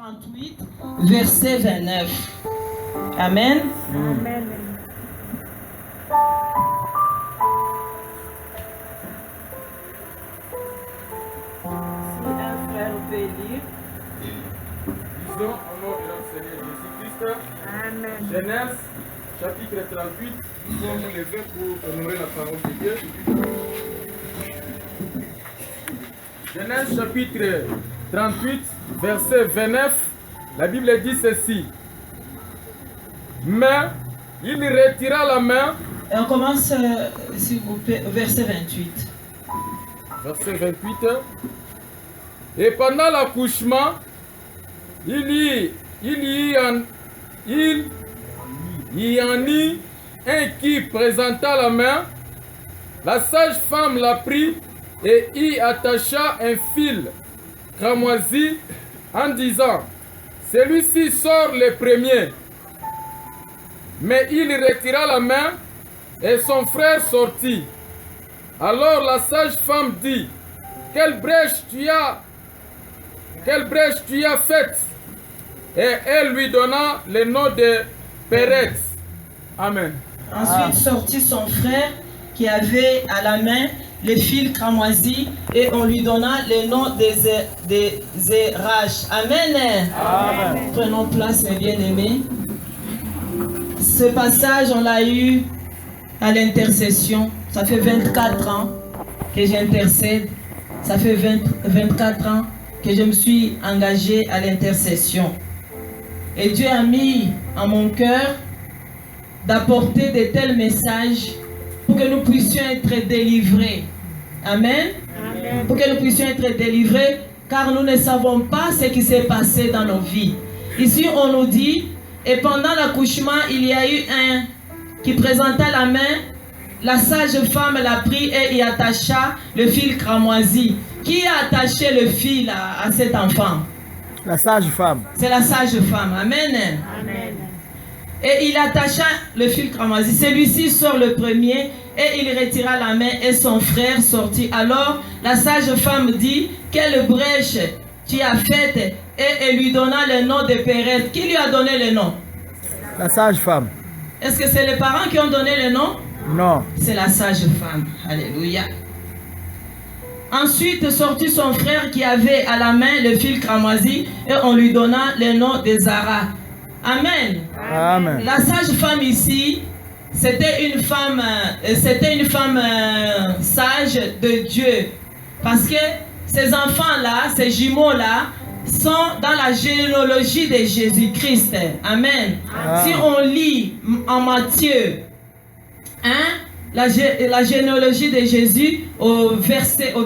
38, verset 29. Amen. Amen. Si un frère veut lire. Lisons au nom de notre Seigneur Jésus-Christ. Amen. Genèse, chapitre 38. Nous sommes levés pour honorer la parole de Dieu. Genèse, chapitre 38, verset 29. La Bible dit ceci. Mais il retira la main. Et on commence, s'il vous plaît, au verset 28. Verset 28. Et pendant l'accouchement, il y en eut un qui présenta la main. La sage-femme la prit et y attacha un fil cramoisi en disant, celui-ci sort le premier. Mais il retira la main et son frère sortit. Alors la sage-femme dit, quelle brèche tu as faite? Et elle lui donna le nom de Péretz. Amen. Ensuite sortit son frère qui avait à la main le fil cramoisi et on lui donna le nom des Zérach. Amen. Amen. Prenons place, mes bien-aimés. Ce passage, on l'a eu à l'intercession. Ça fait 24 ans que j'intercède. Ça fait 24 ans que je me suis engagée à l'intercession. Et Dieu a mis en mon cœur d'apporter de tels messages pour que nous puissions être délivrés. Amen. Amen. Pour que nous puissions être délivrés, car nous ne savons pas ce qui s'est passé dans nos vies. Ici, on nous dit, et pendant l'accouchement, il y a eu un qui présenta la main, la sage-femme l'a pris et y attacha le fil cramoisi. Qui a attaché le fil à cet enfant? La sage-femme. C'est la sage-femme. Amen. Amen. Et il attacha le fil cramoisi. Celui-ci sort le premier et il retira la main et son frère sortit. Alors la sage-femme dit, quelle brèche tu as faite? Et elle lui donna le nom de Péretz. Qui lui a donné le nom? La sage-femme. Est-ce que c'est les parents qui ont donné le nom? Non. C'est la sage-femme. Alléluia. Ensuite sortit son frère qui avait à la main le fil cramoisi et on lui donna le nom de Zara. Amen. Amen. La sage-femme ici, c'était une femme sage de Dieu. Parce que ces enfants-là, ces jumeaux-là, sont dans la généalogie de Jésus-Christ. Amen. Si on lit en Matthieu, la généalogie de Jésus, au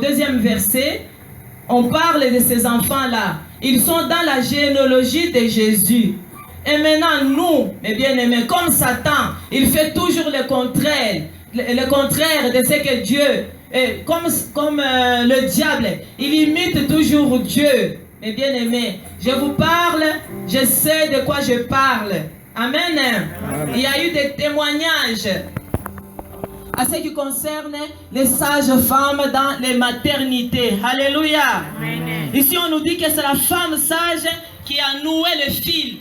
deuxième verset, on parle de ces enfants-là. Ils sont dans la généalogie de Jésus. Et maintenant, nous, mes bien-aimés, comme Satan, il fait toujours le contraire de ce que Dieu, comme le diable, il imite toujours Dieu. Mes bien-aimés, je vous parle, je sais de quoi je parle. Amen. Amen. Il y a eu des témoignages à ce qui concerne les sages-femmes dans les maternités. Alléluia. Amen. Ici, on nous dit que c'est la femme sage qui a noué le fil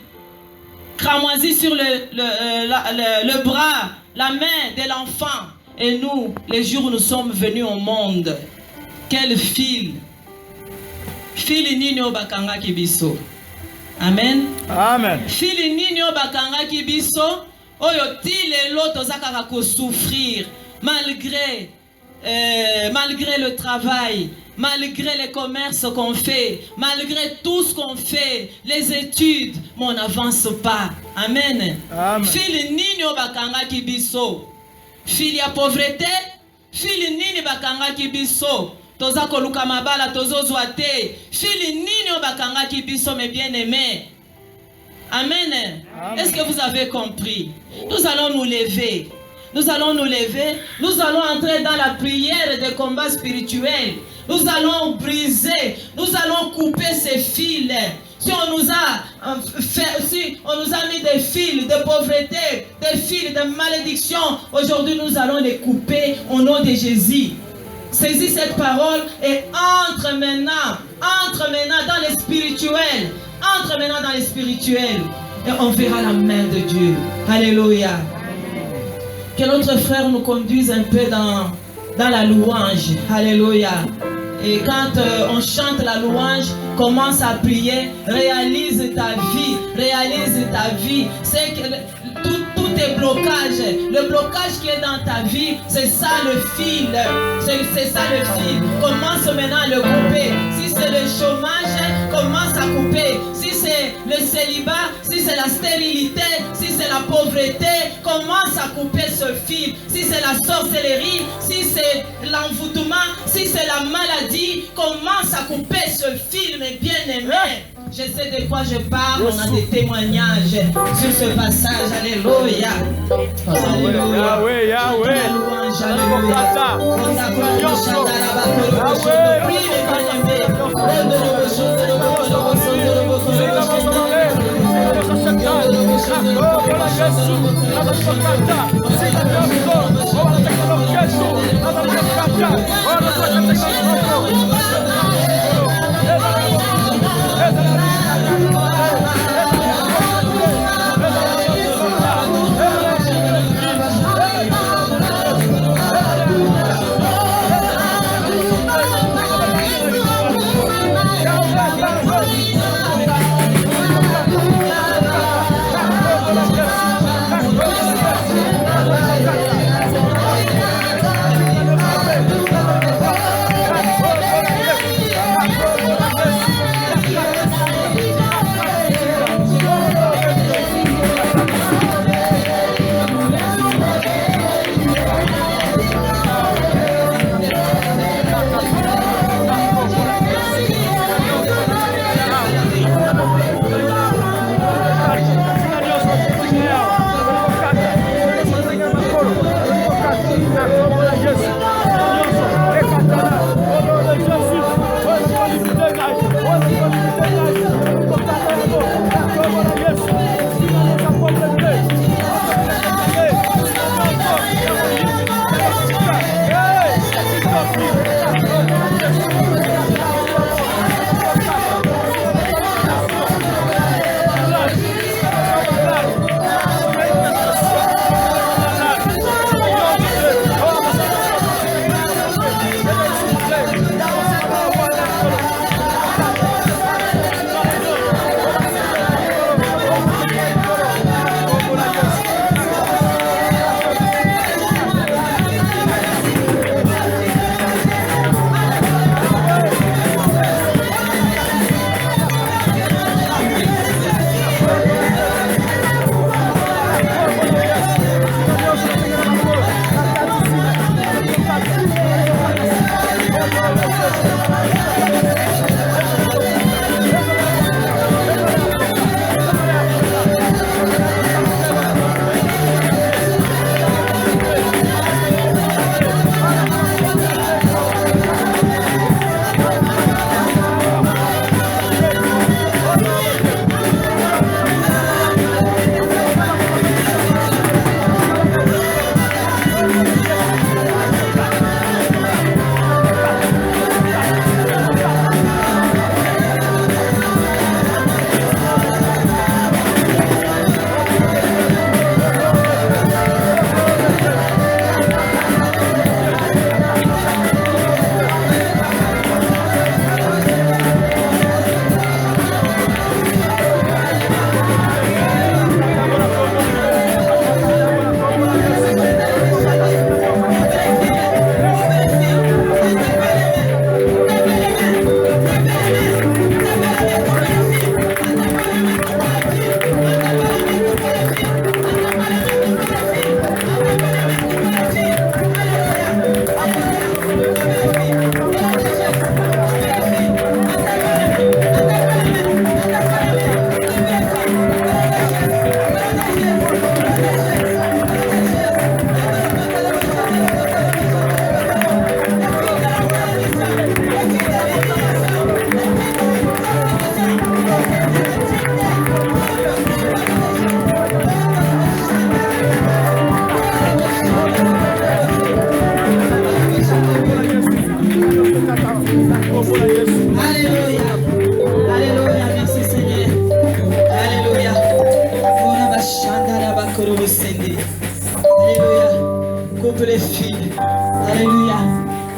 cramoisi sur le bras, la main de l'enfant. Et nous, les jours où nous sommes venus au monde, quel fil? Fil nini bakanga kibiso. Amen. Amen. Fil nini bakanga kibiso. Oyo ti lelo tozaka ko souffrir malgré le travail, malgré les commerces qu'on fait, malgré tout ce qu'on fait, les études, mais on n'avance pas. Amen. Amen. Fil nini bakanga kibiso. Fil ya pauvreté, fil nini bakanga kibiso. Toza koluka mabala tozo zoate. Fil nini bakanga kibiso, mes bien-aimés. Amen. Amen. Est-ce que vous avez compris? Nous allons nous lever. Nous allons nous lever. Nous allons entrer dans la prière de combat spirituel. Nous allons briser. Nous allons couper ces fils. Si on nous a mis des fils de pauvreté, des fils de malédiction, aujourd'hui nous allons les couper au nom de Jésus. Saisis cette parole et entre maintenant dans le spirituel. Entre maintenant dans les spirituels et on verra la main de Dieu. Alléluia. Que notre frère nous conduise un peu dans la louange. Alléluia. Et quand on chante la louange, commence à prier, réalise ta vie, c'est que tout est blocage. Le blocage qui est dans ta vie, c'est ça le fil. C'est ça le fil. Commence maintenant à le couper. Si c'est le chômage, commence à couper. Si c'est le célibat, si c'est la stérilité, si c'est la pauvreté, commence à couper ce fil. Si c'est la sorcellerie, si c'est l'envoûtement, si c'est la maladie, commence à couper ce fil, mes bien-aimés. Je sais de quoi je parle, on a des témoignages sur ce passage. Alléluia. Alléluia. Yahweh, Yahweh. La louange, alléluia. On t'accorde, Shaddai, oui, mes bien-aimés.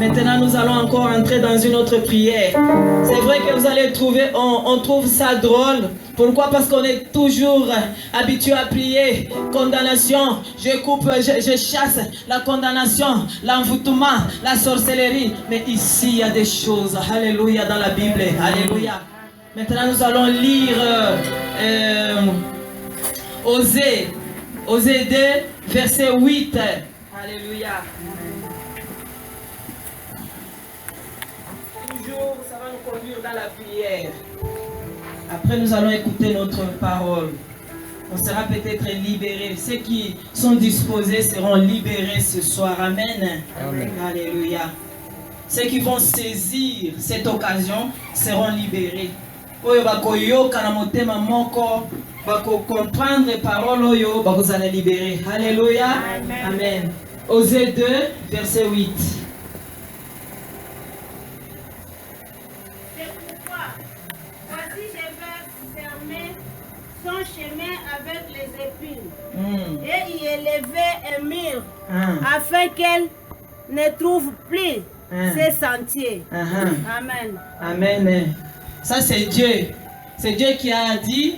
Maintenant, nous allons encore entrer dans une autre prière. C'est vrai que vous allez trouver, on trouve ça drôle. Pourquoi? Parce qu'on est toujours habitué à prier. Condamnation, je coupe, je chasse la condamnation, l'envoûtement, la sorcellerie. Mais ici, il y a des choses, alléluia, dans la Bible. Alléluia. Maintenant, nous allons lire Osée 2, verset 8. Alléluia. Toujours, ça va nous conduire dans la prière. Après, nous allons écouter notre parole. On sera peut-être libérés. Ceux qui sont disposés seront libérés ce soir. Amen. Amen. Alléluia. Ceux qui vont saisir cette occasion seront libérés. Oyo bakoyoka na motema moko, bako comprendre les paroles oyo, bako zala libérer. Alléluia. Amen. Amen. Osée 2, verset 8. C'est pourquoi, voici je vais fermer son chemin avec les épines et y élever un mur afin qu'elle ne trouve plus ses sentiers. Amen. Amen. Ça c'est Dieu. C'est Dieu qui a dit,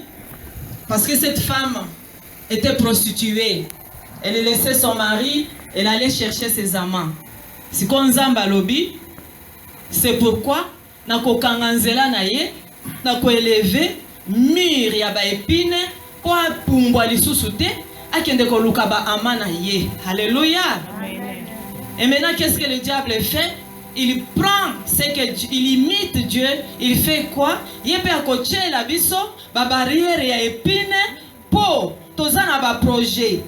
parce que cette femme était prostituée. Elle laissait son mari, elle allait chercher ses amants. C'est comme Nzamba lobi. C'est pourquoi na ko kanganzela na ye, na ko élever mur ya ba épine pour pumbwa lisusu te, akende ko luka ba amana ye. Alléluia. Et maintenant qu'est-ce que le diable fait? Il prend ce que il imite Dieu, il fait quoi? Il peut accocher la biso, ba barrière ya épine pour tozana ba projet.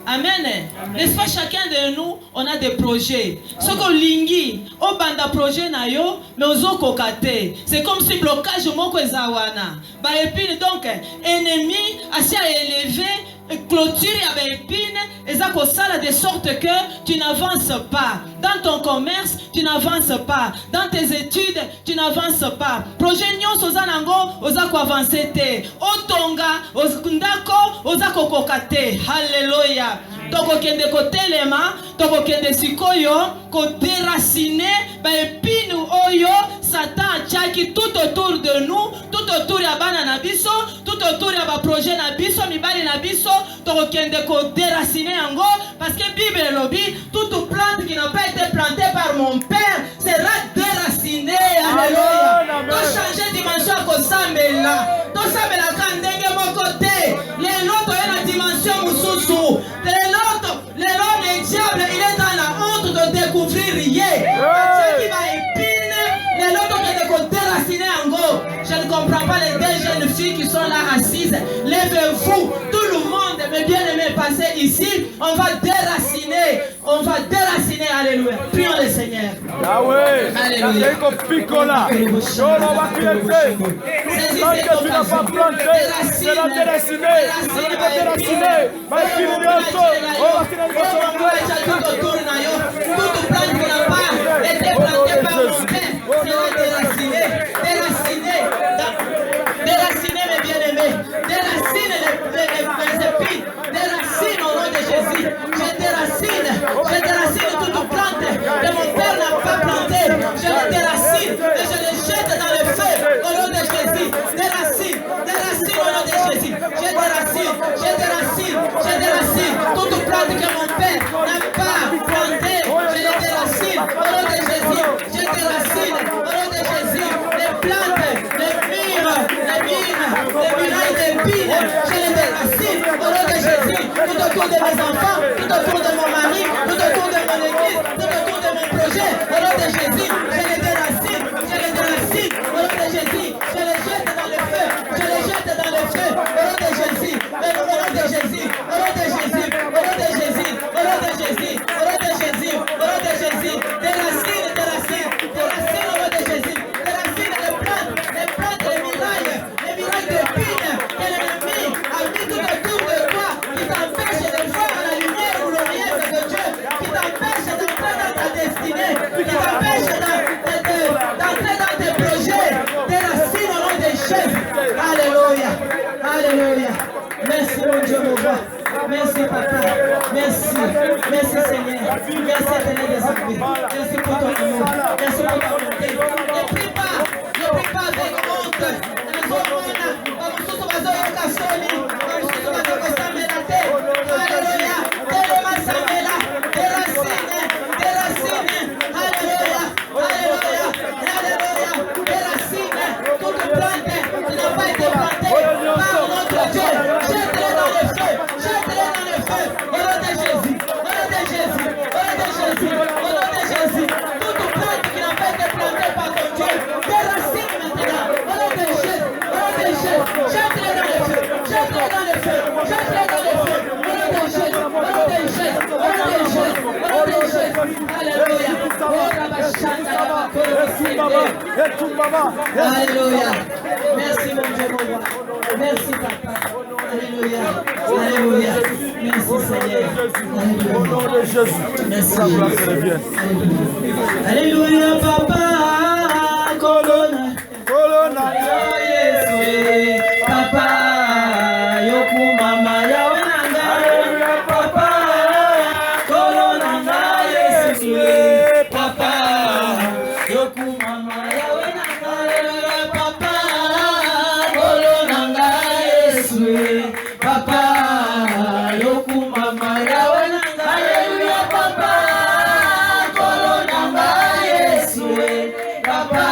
Amen. N'est-ce pas, chacun de nous, on a des projets. Ce qu'on lingi, au banda projet na yo, mais aux kokate. C'est comme si blocage moko ezawana. Ba épine donc ennemi assez élevé. Clôture à épine et ça sala de sorte que tu n'avances pas dans ton commerce, tu n'avances pas dans tes études, tu n'avances pas. Projet nyon sozanango ozako avancer te. Otonga ozundako ozako kokate. Alléluia. Toko kende kotelema, toko kende sikoyo, ko déraciner ba épine oyo Satan tchaki tout autour de nous, tout autour ya bana na biso, tout autour ya ba projet na biso, mibali na biso, toko kende ko déraciner yango parce que Bible lobby, toute plante qui n'a pas été plantée par mon père sera déracinée. Alléluia. To changer dimension ko sambela. To sambela ka ndenge moko te. Les autres est la dimension mususu. Le diable il est dans la honte de découvrir rien. Ce qui va épine, les autres qui te déraciner en gros. Je ne comprends pas les deux jeunes filles qui sont là assises. Lèvez-vous, tout le monde, mes bien-aimés, passez ici. On va déraciner. On va déraciner. Alléluia. Prions le Seigneur. Yahweh, Alléluia. Picola, Yola va cléter. Tant que tu n'as pas planté, c'est la déraciné. C'est la déraciné. Ma fille de Yoto, on va finir toute plante qui n'a pas été plantée par mon père, c'est la déracinée. Déraciner mes bien-aimés. Déracine les épines. Déracine au nom de Jésus. Je déracine toute plante que mon père n'a pas plantée. Je les déracine et je les jette dans le feu au nom de Jésus. Déracine au nom de Jésus. Je déracine toute plante que mon père n'a pas plantée. Je les déracine au nom de Jésus. Je déracine au nom de Jésus. Les plantes, les murailles d'épines, je les déracine au nom de Jésus. Tout autour de mes enfants, tout autour de mon mari, tout autour de mon église, tout autour de mon projet, au nom de Jésus, je les déracine au nom de Jésus. Je les jette dans le feu, au nom de Jésus, au nom de Jésus, au nom de Jésus, au nom de Jésus, au nom de Jésus, au nom de Jésus, au nom de Jésus, déracine au nom de Jésus, déracine les plantes, les murailles d'épines que l'ennemi a mis tout autour de toi, qui t'empêche de voir la lumière glorieuse de Dieu, qui t'empêche d'entrer dans ta destinée, qui t'empêche d'entrer dans tes projets, déracine au nom de Jésus. Alléluia. Alléluia. Merci mon Dieu, mon roi. Merci, papa. Merci. Merci, Seigneur. Merci, Éternel des armées. Merci pour ton amour. Merci pour ta bonté. Ne prie pas avec honte. Alléluia. Toute plante qui n'a pas été plantée par notre Dieu, jette-les dans le feu. Jette-les dans le feu. Au nom de Jésus. Au nom de Jésus. Au nom de Jésus. Au nom de Jésus. Toute plante qui n'a pas été plantée par ton Dieu, déracine maintenant. Au nom de Jésus. Au nom de Jésus. Jette-les dans le feu. Jette-les dans le feu. Jette-les dans le feu. Au nom de Jésus. Au nom de Jésus. Au nom de Jésus. Au nom de Jésus. Alléluia. Alléluia. Merci mon Dieu, mon roi. Merci papa. Alléluia. Alléluia. Merci Seigneur. Alléluia. Merci. Alléluia papa. Colonna. Colonna. Yesu. Papa. Yoku mama yawenanga. Alléluia papa. Colonna. Yesu. Papa. Yoku mama yawenanga. Alléluia papa. Colonna. Yesu. Papa. Yoku mama yawenanga. Alléluia papa. Colonna. Yesu. Papa.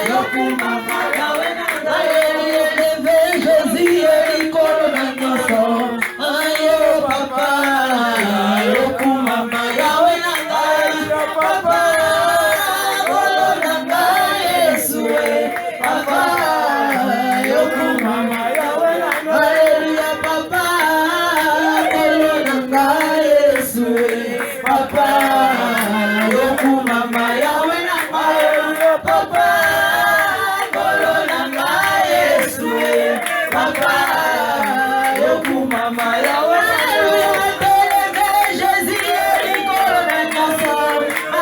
Yoku mama yawenanga. Alléluia Jésus. Colonna. Ayo papa. Yoku mama yawenanga. Papa. Colonna. Yesu. Papa. Yoku mama yawenanga. Alléluia papa. Colonna. Yesu. Papa. Yoku mama yawenanga. Alléluia papa. Colonna. Yesu. Papa. Yoku mama yawenanga. Jésus. Colonna.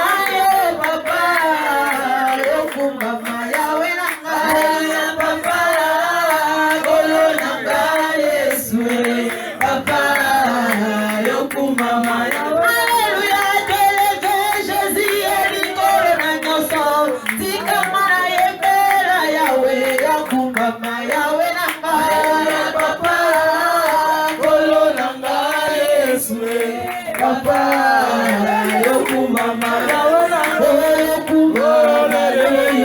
Ayo papa. Yoku mama yawenanga. Alléluia papa. Colonna. Yesu. Papa. Yoku mama yawenanga. Alléluia Jésus. Colonna. Tika mara yebela yawe. Yoku mama yawenanga. Alléluia papa. Colonna. Yesu. Papa. Yoku mama yawenanga. Yoku mama yawenanga.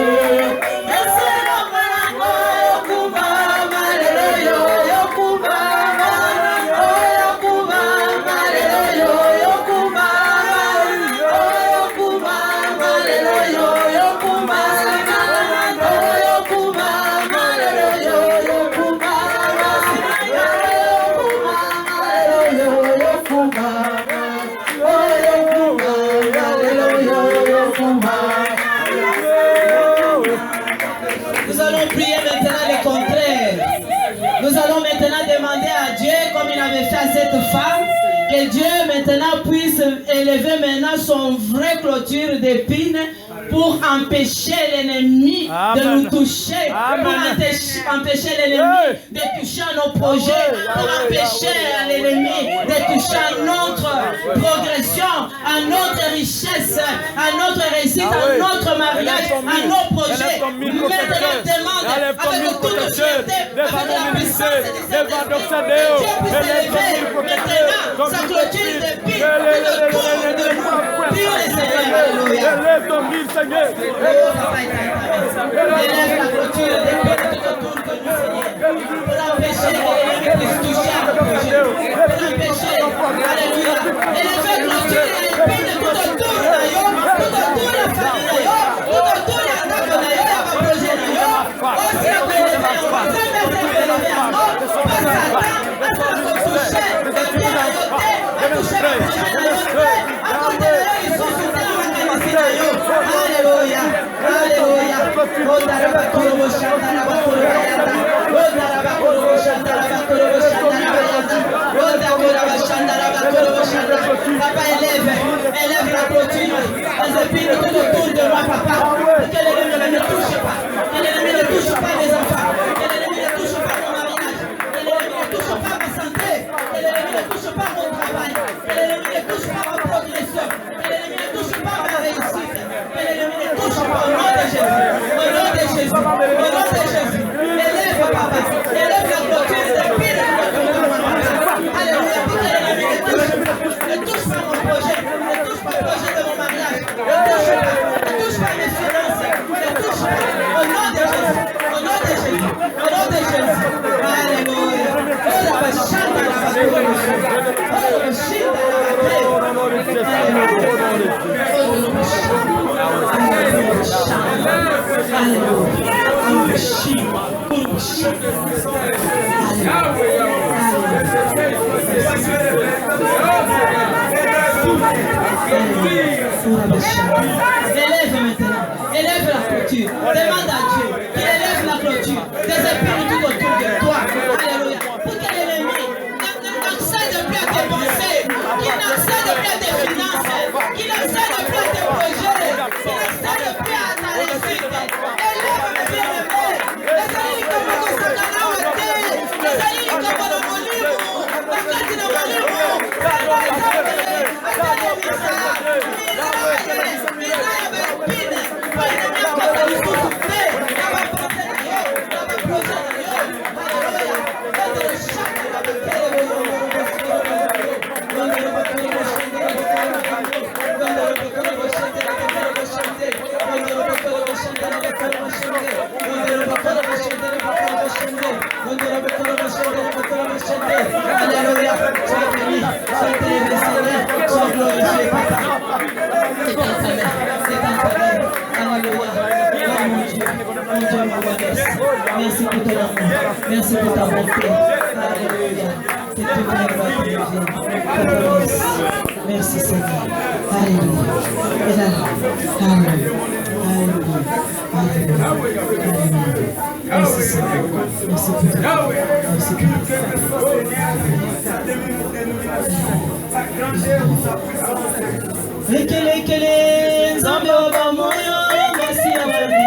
Nous allons prier maintenant le contraire. Nous allons maintenant demander à Dieu, comme il avait fait à cette femme, que Dieu maintenant puisse élever maintenant son vrai clôture d'épines pour empêcher l'ennemi de nous toucher, pour empêcher l'ennemi de toucher à nos projets, pour empêcher l'ennemi de toucher à notre progression, à notre richesse, à notre réussite, à notre mariage, à nos projets. Maintenant, demande avec toute fierté, avec la puissance de Dieu puisse élever maintenant sa clôture d'épines tout autour de nous. Prions le Seigneur. Alléluia. Élève la clôture d'épines tout autour de nous, Seigneur, pour empêcher l'ennemi de se toucher à nos projets, pour empêcher, alléluia, élever clôture d'épines tout autour de nous, tout autour de la famille, tout autour de la table, de la projet, aussi à élever, pas Satan, à se toucher, de bien à toucher le projet, à côté de eux, ils sont soutenus à la capacité. Alléluia, alléluia. Papa, élève la clôture, les épines tout autour de moi, papa. Que l'ennemi ne me touche pas, que l'ennemi ne touche pas mes enfants, que l'ennemi ne touche pas mon mariage, que l'ennemi ne touche pas ma santé, que l'ennemi Élève maintenant, élève la clôture, demande à Dieu qu'il élève la clôture, des épines tout autour de toi, alléluia, pour que l'ennemi n'accède plus à tes pensées, qu'il n'accède plus à tes finances, qu'il n'accède plus à tes projets, qu'il n'accède plus à ta réussite. Élève mes bien-aimés, les amis comme au Sakanawate, les amis comme au Molimu, wakati na Molimu, merci pour ton amour, merci pour ta bonté. Alléluia. C'est toute la gloire qui nous vient. Merci Seigneur. Alléluia. Et là, alléluia. Alléluia. Merci Seigneur. Merci pour ton amour. Merci pour ton amour. Ekele, Nzambe oba moyo, merci à ma vie.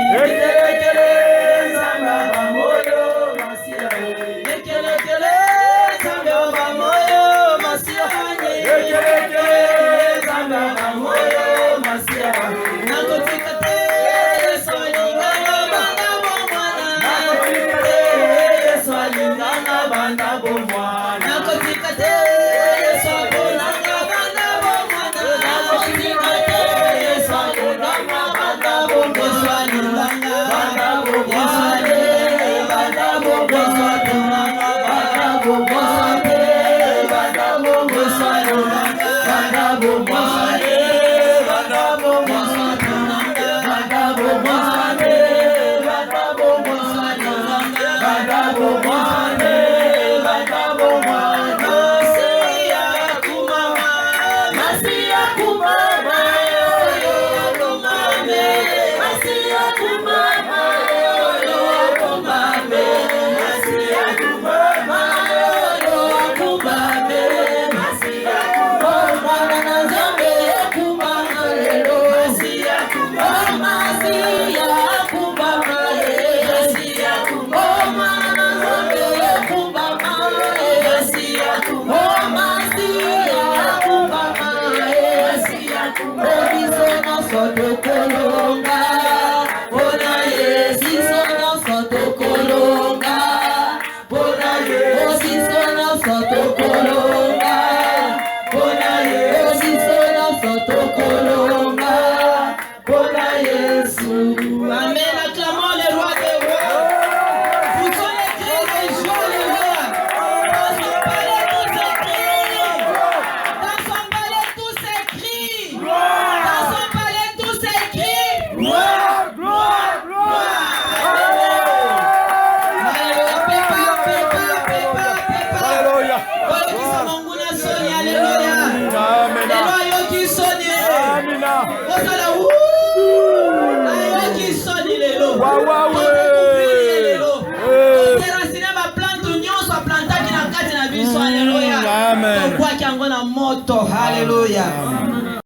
Alléluia.